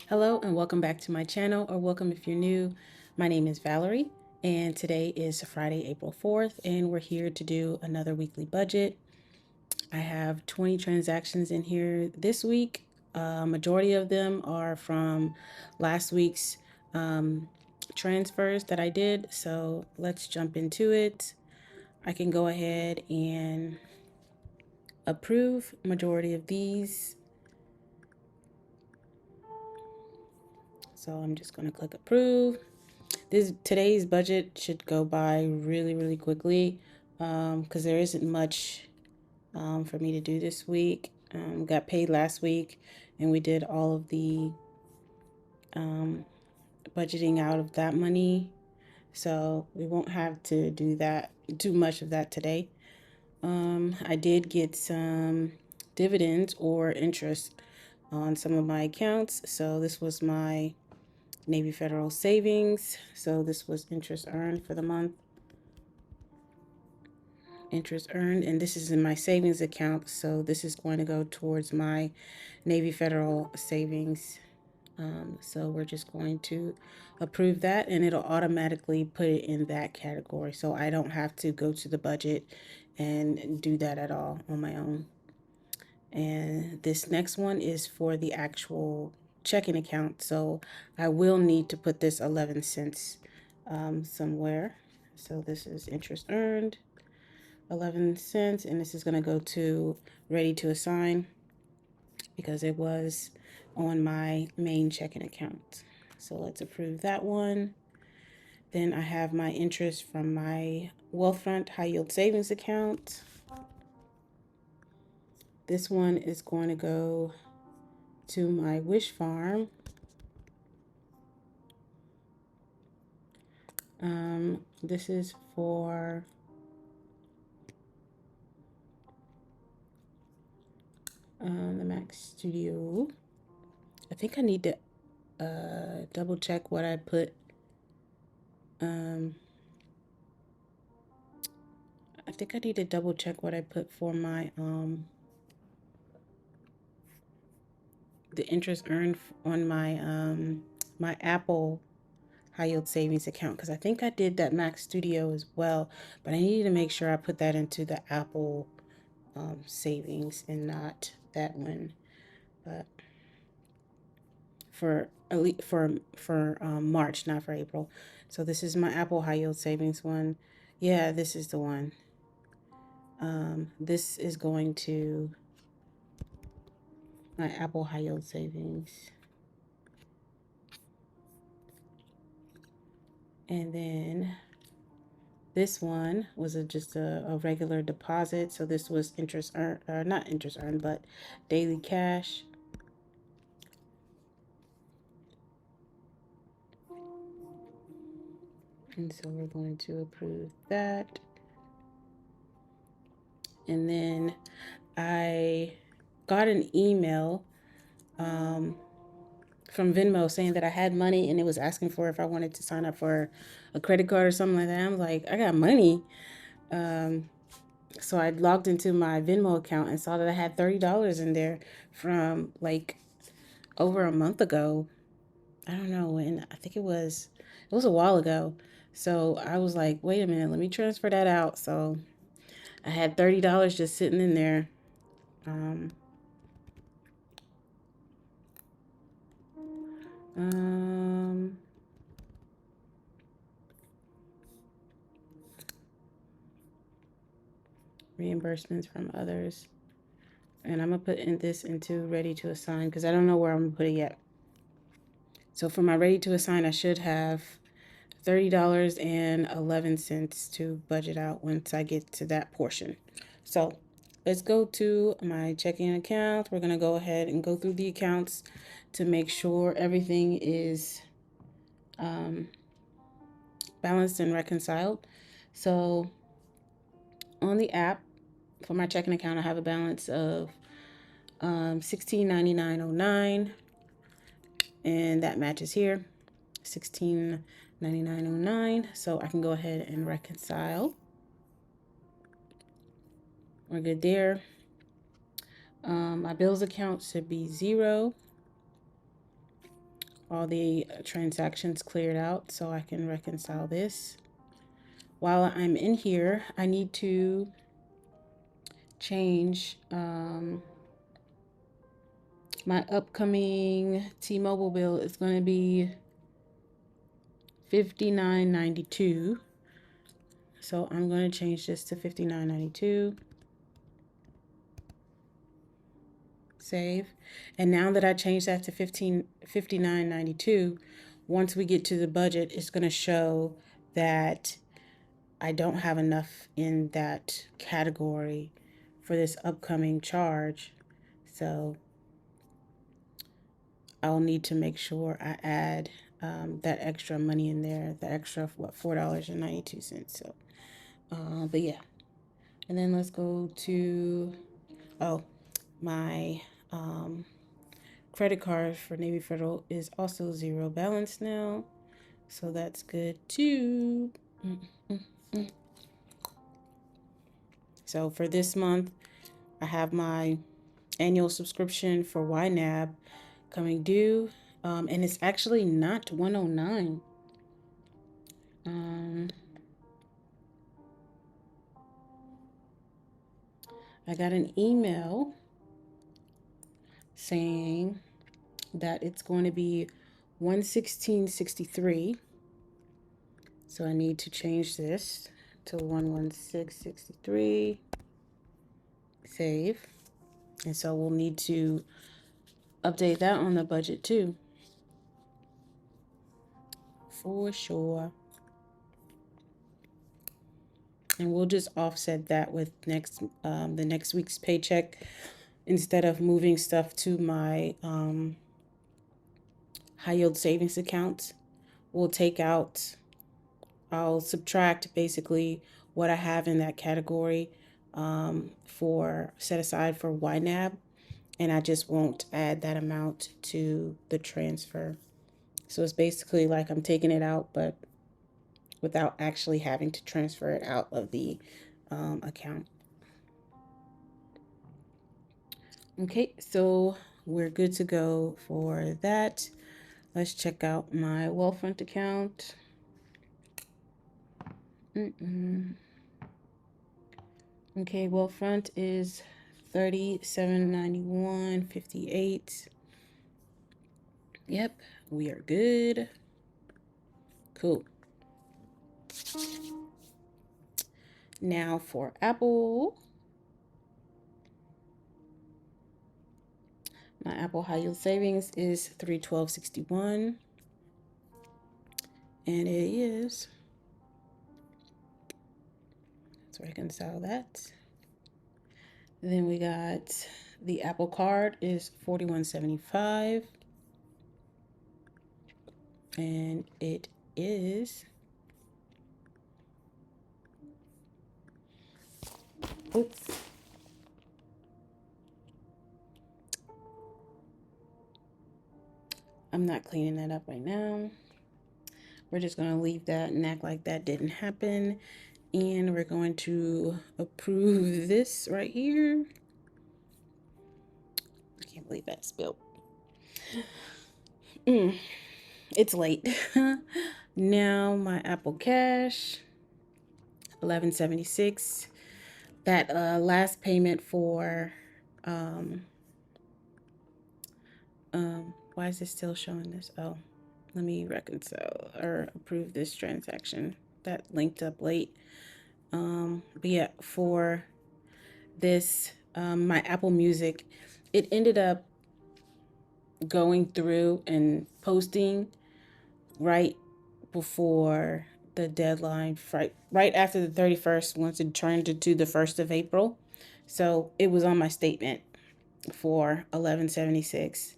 Hello and welcome back to my channel, or welcome if you're new. My name is Valerie and today is Friday, April 4th, and we're here to do another weekly budget. I have 20 transactions in here this week. Majority of them are from last week's transfers that I did. So let's jump into it. I can go ahead and approve majority of these. So I'm just going to click approve. Today's budget should go by really quickly because there isn't much for me to do this week. Got paid last week and we did all of the budgeting out of that money, so we won't have to do much of that today. I did get some dividends or interest on some of my accounts. So this was my Navy Federal savings. So this was interest earned for the month. Interest earned, and this is in my savings account. So this is going to go towards my Navy Federal savings. So we're just going to approve that and it'll automatically put it in that category. So I don't have to go to the budget and do that at all on my own. And this next one is for the actual checking account. So I will need to put this 11 cents somewhere. So this is interest earned, 11 cents, and this is going to go to ready to assign because it was on my main checking account. So let's approve that one. Then I have my interest from my Wealthfront high yield savings account. This one is going to go to my Wish Farm. This is for the Mac Studio. I think I need to double check what I put. I think I need to double check what I put for my the interest earned on my my Apple high yield savings account, because I think I did that Mac Studio as well, but I needed to make sure I put that into the Apple savings and not that one. But for March, not for April. So this is my Apple high yield savings one. Yeah, this is the one. This is going to my Apple high yield savings. And then this one was just a regular deposit. So this was interest earned, not interest earned, but daily cash. And so we're going to approve that. And then I got an email from Venmo saying that I had money, and it was asking for if I wanted to sign up for a credit card or something like that. I'm like, I got money. So I logged into my Venmo account and saw that I had $30 in there from like over a month ago. I don't know when. I think it was a while ago. So I was like, wait a minute, let me transfer that out. So I had $30 just sitting in there. Um, um, Reimbursements from others. And I'm going to put this into ready to assign because I don't know where I'm going to put it yet. So for my ready to assign, I should have $30.11 to budget out once I get to that portion. So let's go to my checking account. We're going to go ahead and go through the accounts to make sure everything is balanced and reconciled. So on the app for my checking account, I have a balance of $16.9909, and that matches here, $16.9909. So I can go ahead and reconcile. We're good there. My bills account should be 0. all the transactions cleared out so I can reconcile this. While I'm in here, I need to change my upcoming T-Mobile bill. Is going to be $59.92. So I'm going to change this to $59.92. Save. And now that I changed that to $59.92, once we get to the budget, it's going to show that I don't have enough in that category for this upcoming charge. So I'll need to make sure I add that extra money in there, the extra, $4.92. So, but yeah. And then let's go to, my credit card for Navy Federal is also zero balance now. So that's good too. So for this month, I have my annual subscription for YNAB coming due. And it's actually not $109. I got an email saying that it's going to be $116.63. So I need to change this to $116.63. Save. And so we'll need to update that on the budget too. For sure. And we'll just offset that with the next week's paycheck instead of moving stuff to my high yield savings account. I'll subtract basically what I have in that category for set aside for YNAB, and I just won't add that amount to the transfer. So it's basically like I'm taking it out, but without actually having to transfer it out of the account. Okay, so we're good to go for that. Let's check out my Wealthfront account. Okay, Wealthfront is $37.91.58. Yep, we are good. Cool. Now for Apple. My Apple high yield savings is $312.61. And it is. Let's reconcile that. Then we got the Apple Card is $41.75. And it is. Oops. I'm not cleaning that up right now. We're just going to leave that and act like that didn't happen. And we're going to approve this right here. I can't believe that spilled. It's late. Now my Apple Cash, $11.76. That last payment for why is it still showing this? Oh, let me reconcile or approve this transaction. That linked up late. But yeah, for this, my Apple Music, it ended up going through and posting right before the deadline, right after the 31st, once it turned into the 1st of April. So it was on my statement for $11.76.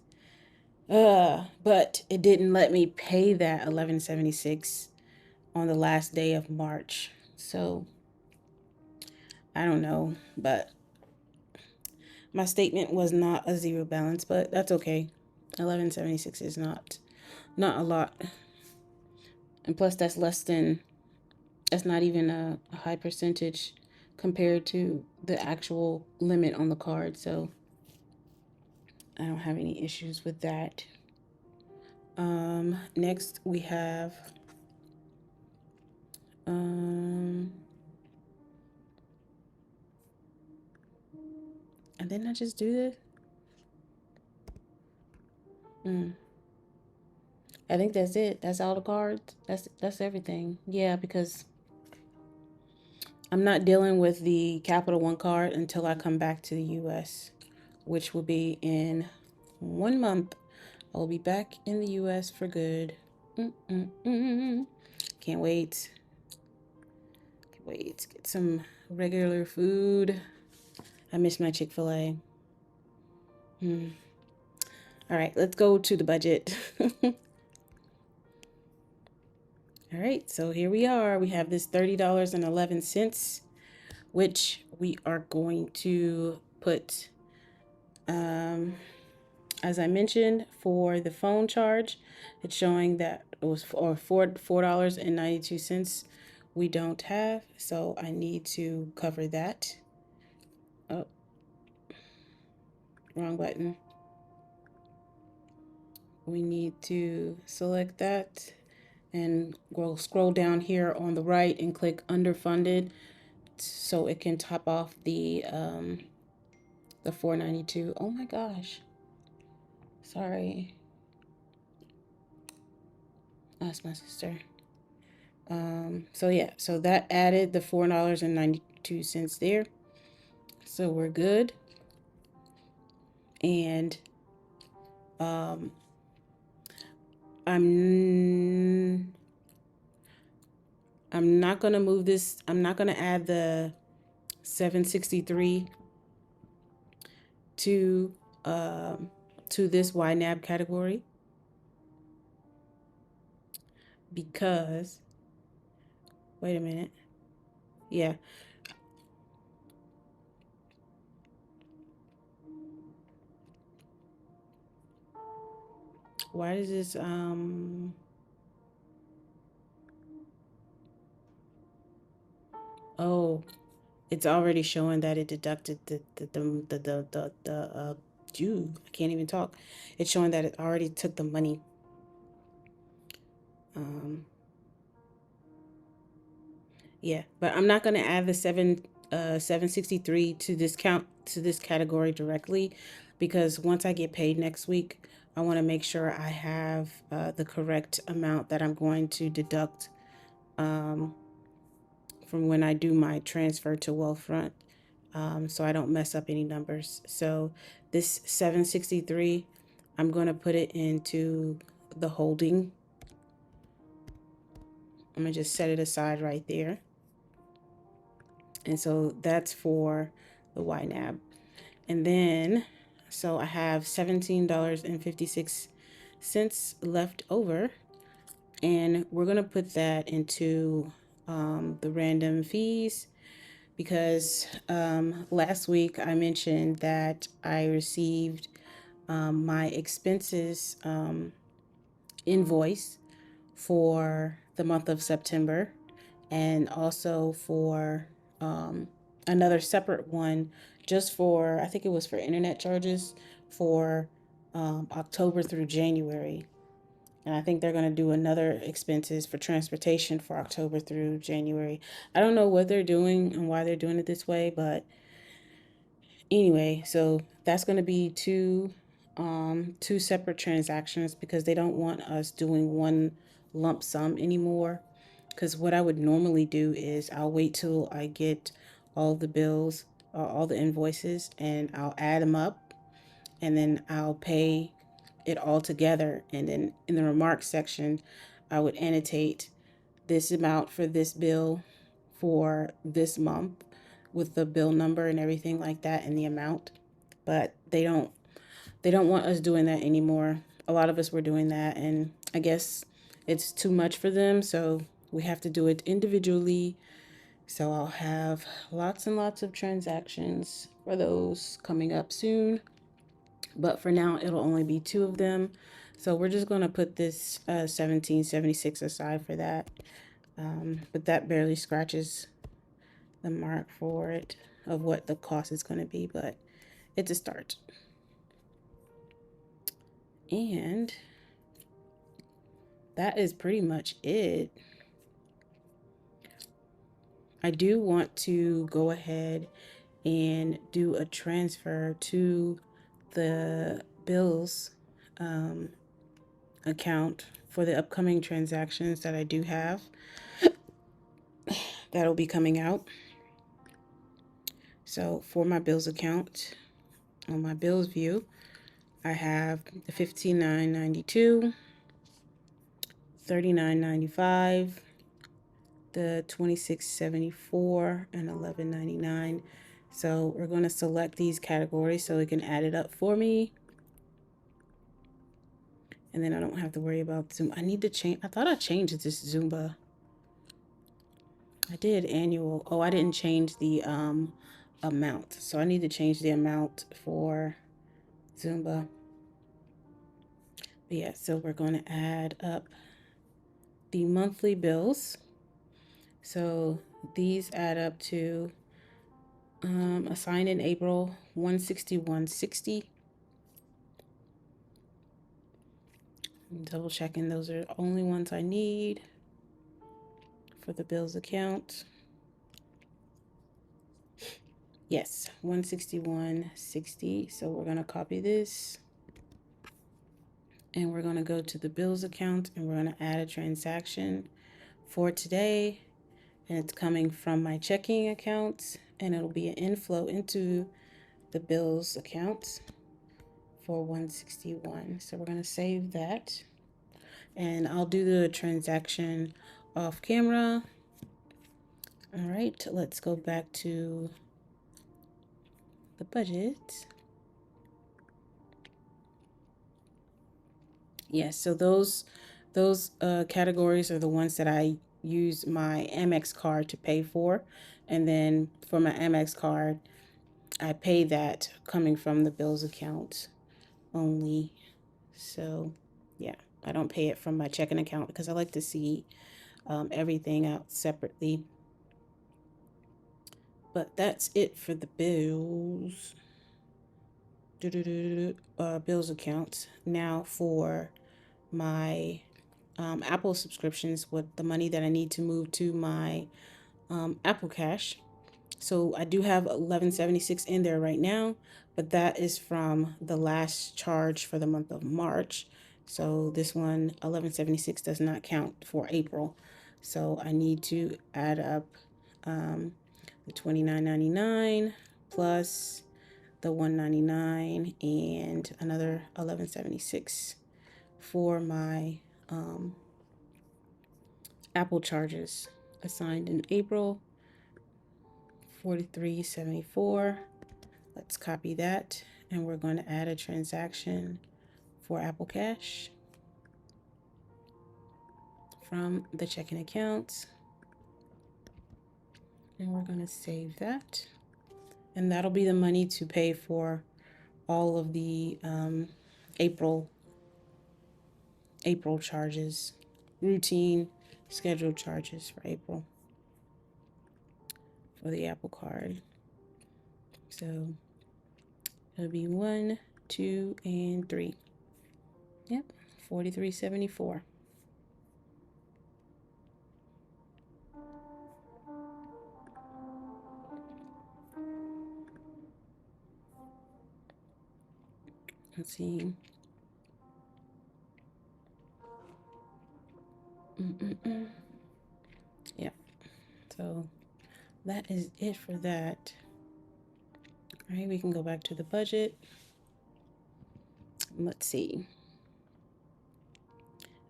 But it didn't let me pay that $11.76 on the last day of March. So I don't know, but my statement was not a zero balance, but that's okay. $11.76 is not a lot. And plus that's not even a high percentage compared to the actual limit on the card. So I don't have any issues with that. Next we have and then I just do this. I think that's it. That's all the cards. That's everything. Yeah, because I'm not dealing with the Capital One card until I come back to the US, which will be in 1 month. I'll be back in the US for good. Can't wait. Can't wait to get some regular food. I miss my Chick-fil-A. All right, let's go to the budget. All right, so here we are. We have this $30.11, which we are going to put, as I mentioned, for the phone charge. It's showing that it was $4.92 we don't have, so I need to cover that. Oh, wrong button. We need to select that and we'll scroll down here on the right and click underfunded so it can top off the $4.92. Oh my gosh, sorry, that's my sister. So yeah, so that added the $4.92 there, so we're good. And I'm not gonna move this. I'm not gonna add the 763 to this YNAB category because, wait a minute, yeah, why does this oh, it's already showing that it deducted I can't even talk. It's showing that it already took the money. Yeah, but I'm not gonna add the 763 to this category directly, because once I get paid next week, I want to make sure I have the correct amount that I'm going to deduct from when I do my transfer to Wealthfront, so I don't mess up any numbers. So this 763, I'm going to put it into the holding. I'm going to just set it aside right there. And so that's for the YNAB. And then, so I have $17.56 left over. And we're going to put that into the random fees, because last week I mentioned that I received my expenses invoice for the month of September, and also for another separate one just for, I think it was for internet charges for October through January. And I think they're going to do another expenses for transportation for October through January. I don't know what they're doing and why they're doing it this way, but anyway, so that's going to be two separate transactions, because they don't want us doing one lump sum anymore. Because what I would normally do is I'll wait till I get all the bills, all the invoices, and I'll add them up, and then I'll pay it all together. And then in the remarks section, I would annotate this amount for this bill for this month with the bill number and everything like that and the amount. But they don't want us doing that anymore. A lot of us were doing that, and I guess it's too much for them, so we have to do it individually. So I'll have lots and lots of transactions for those coming up soon. But for now, it'll only be two of them. So we're just going to put this 1776 aside for that. But that barely scratches the mark for it of what the cost is going to be, but it's a start. And that is pretty much it. I do want to go ahead and do a transfer to the bills account for the upcoming transactions that I do have that'll be coming out. So for my bills account, on my bills view, I have the $59.92, $39.95, the $26.74, and $11.99. So we're going to select these categories so it can add it up for me. And then I don't have to worry about Zoom. I need to change. I thought I changed this Zumba. I did annual. Oh, I didn't change the amount. So I need to change the amount for Zumba. But yeah, so we're going to add up the monthly bills. So these add up to assigned in April 161.60. Double checking those are the only ones I need for the bills account. Yes, 161.60. So we're going to copy this and we're going to go to the bills account and we're going to add a transaction for today. And it's coming from my checking accounts and it'll be an inflow into the bills account for 161. So we're going to save that and I'll do the transaction off camera. All right, let's go back to the budget. Yes, so those categories are the ones that I use my Amex card to pay for. And then for my Amex card, I pay that coming from the bills account only. So yeah, I don't pay it from my checking account because I like to see everything out separately. But that's it for the bills. Bills account. Now for my Apple subscriptions with the money that I need to move to my Apple Cash. So I do have 1176 in there right now, but that is from the last charge for the month of March. So this one 1176 does not count for April. So I need to add up the 29.99 plus the 199 and another 1176 for my Apple charges assigned in April, 43.74. Let's copy that and we're going to add a transaction for Apple Cash from the checking account. And we're going to save that. And that'll be the money to pay for all of the April charges, routine scheduled charges for April for the Apple card. So it'll be 1, 2, and 3. Yep, 43.74. Let's see. Yeah, so that is it for that. All right, we can go back to the budget. Let's see.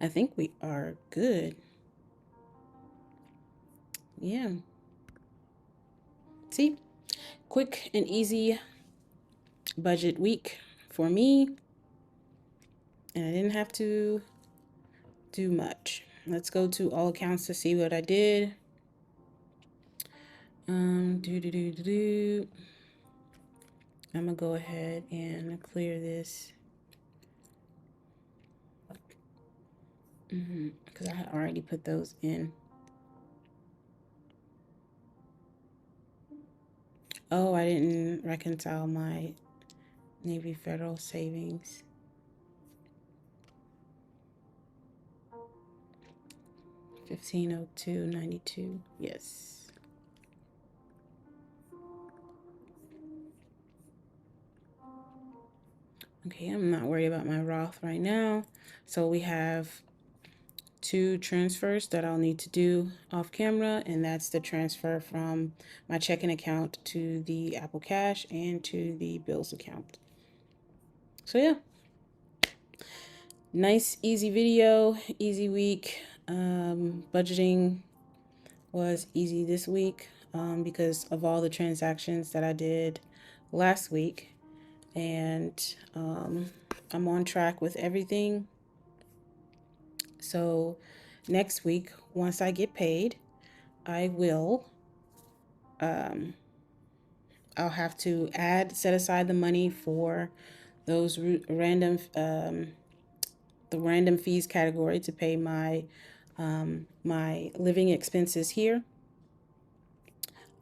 I think we are good. Yeah. See, quick and easy budget week for me. And I didn't have to do much. Let's go to all accounts to see what I did. I'm gonna go ahead and clear this because I had already put those in. Oh, I didn't reconcile my Navy Federal savings. 1502.92. Yes. Okay, I'm not worried about my Roth right now. So we have 2 transfers that I'll need to do off camera, and that's the transfer from my checking account to the Apple Cash and to the bills account. So yeah, nice easy video, easy week. Budgeting was easy this week because of all the transactions that I did last week, and I'm on track with everything. So next week, once I get paid, I will I'll have to set aside the money for those random the random fees category to pay my my living expenses here.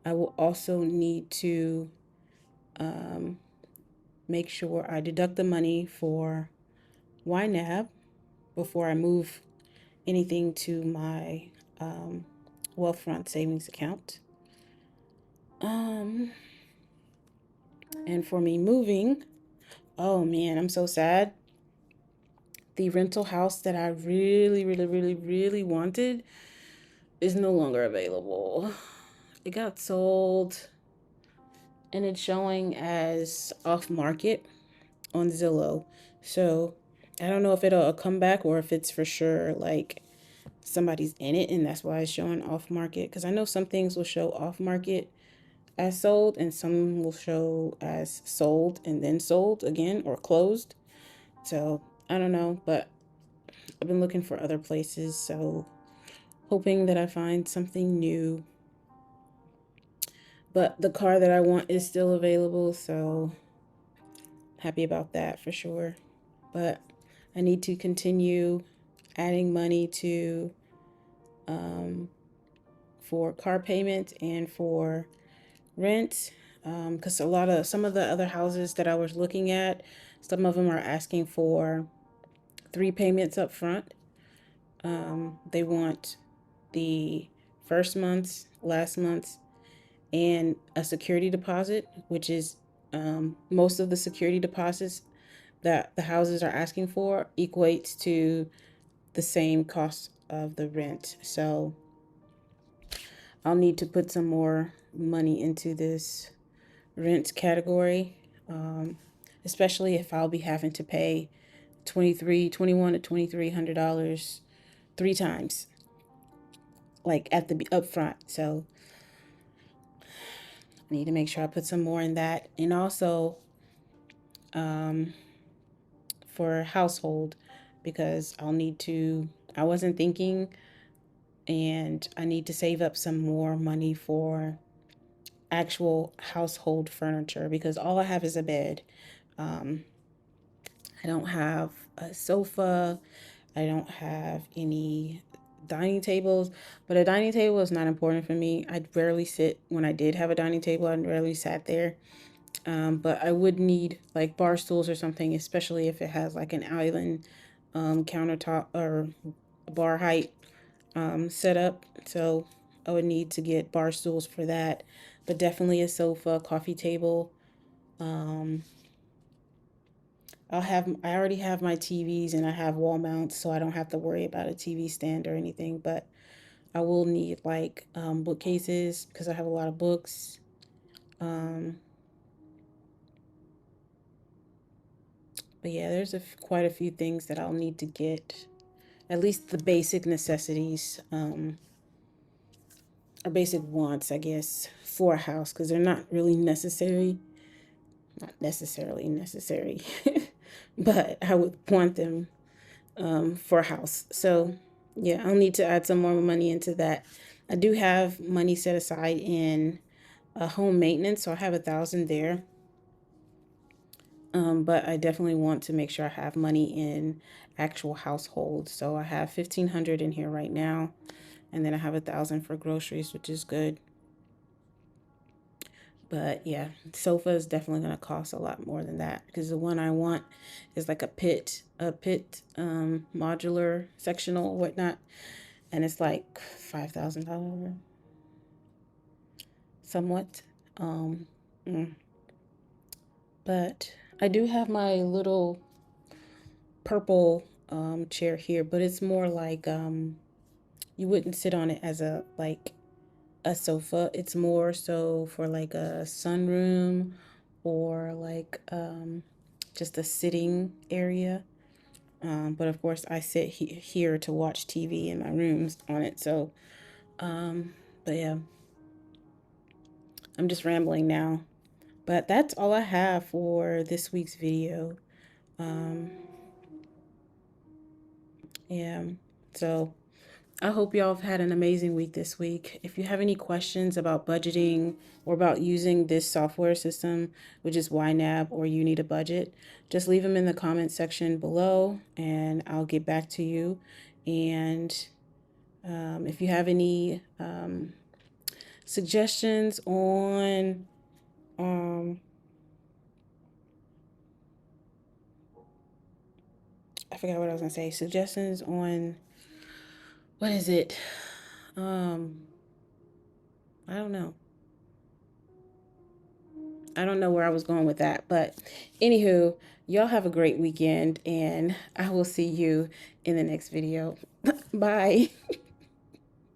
I will also need to make sure I deduct the money for YNAB before I move anything to my Wealthfront savings account. And for me moving, oh man, I'm so sad. The rental house that I really wanted is no longer available. It got sold and it's showing as off market on Zillow. So I don't know if it'll come back or if it's for sure like somebody's in it and that's why it's showing off market. Because I know some things will show off market as sold and some will show as sold and then sold again or closed. So I don't know, but I've been looking for other places, so hoping that I find something new. But the car that I want is still available, so happy about that for sure. But I need to continue adding money to for car payment and for rent, because some of the other houses that I was looking at, some of them are asking for 3 payments up front. They want the first month's, last month's, and a security deposit, which is most of the security deposits that the houses are asking for equates to the same cost of the rent. So I'll need to put some more money into this rent category, especially if I'll be having to pay $21 to $2,300 3 times, like at the upfront. So I need to make sure I put some more in that, and also for household, because I'll need to. I wasn't thinking, and I need to save up some more money for actual household furniture because all I have is a bed. I don't have a sofa. I don't have any dining tables, but a dining table is not important for me. I rarely sit. When I did have a dining table, I rarely sat there. But I would need like bar stools or something, especially if it has like an island countertop or bar height setup. So I would need to get bar stools for that, but definitely a sofa, coffee table. I already have my TVs and I have wall mounts, so I don't have to worry about a TV stand or anything. But I will need like bookcases because I have a lot of books. But yeah, there's quite a few things that I'll need to get. At least the basic necessities, or basic wants, I guess, for a house because they're not really necessary. Not necessarily necessary, but I would want them for a house. So yeah, I'll need to add some more money into that. I do have money set aside in home maintenance, so I have 1,000 there. But I definitely want to make sure I have money in actual household. So I have 1,500 in here right now, and then I have 1,000 for groceries, which is good. But yeah, sofa is definitely going to cost a lot more than that because the one I want is like a pit modular sectional whatnot, and it's like $5,000 somewhat. Um, mm. But I do have my little purple chair here, but it's more like you wouldn't sit on it as a sofa. It's more so for like a sunroom or like just a sitting area. But of course, I sit here to watch TV in my rooms on it. So, but yeah, I'm just rambling now. But that's all I have for this week's video. Um, yeah, so I hope y'all have had an amazing week this week. If you have any questions about budgeting or about using this software system, which is YNAB, or you need a budget, just leave them in the comment section below and I'll get back to you. And if you have any suggestions on I forgot what I was gonna say. Suggestions on what is it? Um, I don't know. I don't know where I was going with that, but anywho, y'all have a great weekend and I will see you in the next video. Bye.